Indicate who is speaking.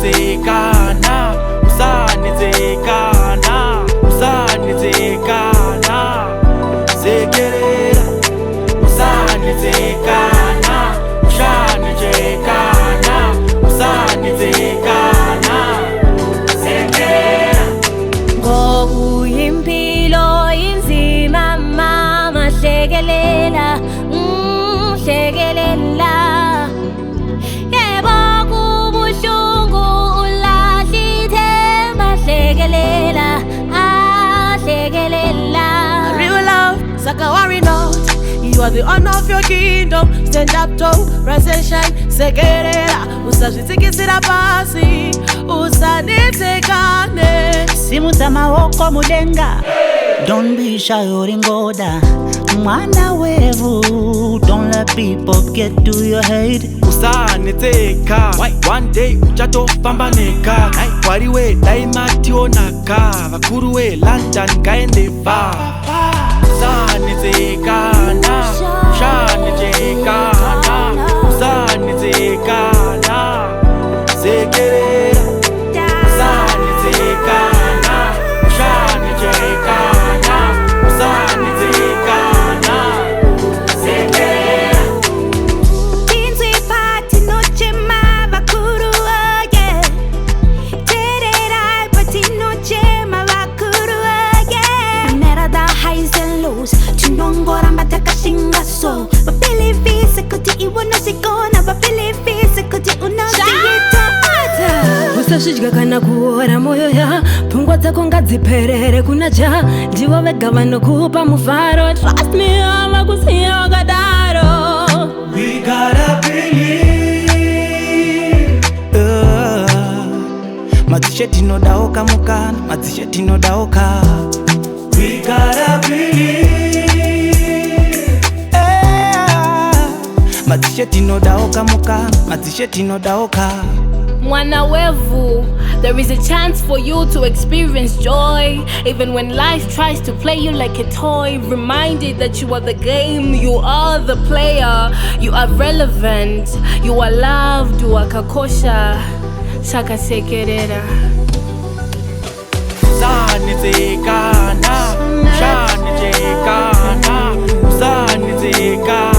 Speaker 1: usanitsekana, usanitsekana, usanitsekana, sekelela, usanitsekana, usanitsekana, usanitsekana, sekelela.
Speaker 2: Ngokuyimpilo inzima mama, hlekelela, hlekelela. Yebo kubuhlungu ulahla ithemba, hlekelela, hlekelela.
Speaker 3: Real love, Sakawari note. You are the honor of your kingdom. Stand up tall, rise and shine. Sekelela, usazvitikisira pasi, usanitsekane.
Speaker 4: Simutsa maoko mudenga, don't be shy uringoda. Mwana wevu, don't let people get to your head.
Speaker 1: Usaniteka, one day uchatofamba neka. Wariwe daima tionaka, vakuruwe London kaendeva. Usanitsekana, usanitsekana, usanitsekana, sekelela. Usanitsekana, usanitsekana, usanitsekana, sekelela.
Speaker 2: Tinzi pati noche mavakuru, yeah. Tererai pati noche mavakuru, yeah. Nera the highs and lows, chinongora mataka shingaso. Babili vise kuti iwono sigona, babili vise kuti unodiyeta.
Speaker 3: Usazvidya kana kuora moyo ya pfungwa dzako ngadziperere kuna ja. Ndivo vega vanokupa mufaro, trust me havakusiya wakadaro.
Speaker 1: We gotta believe.
Speaker 4: Madzishe tinodaoka mukana, madzishe tinodaoka.
Speaker 1: We gotta believe.
Speaker 4: Madzishe tinodaoka mukana, madzishe tinodaoka.
Speaker 5: Mwana wevu, there is a chance for you to experience joy, even when life tries to play you like a toy. Reminded that you are the game, you are the player, you are relevant, you are loved, you are kakosha. Shaka sekerera.
Speaker 1: Usanitsekana, usanitsekana, usanitsekana.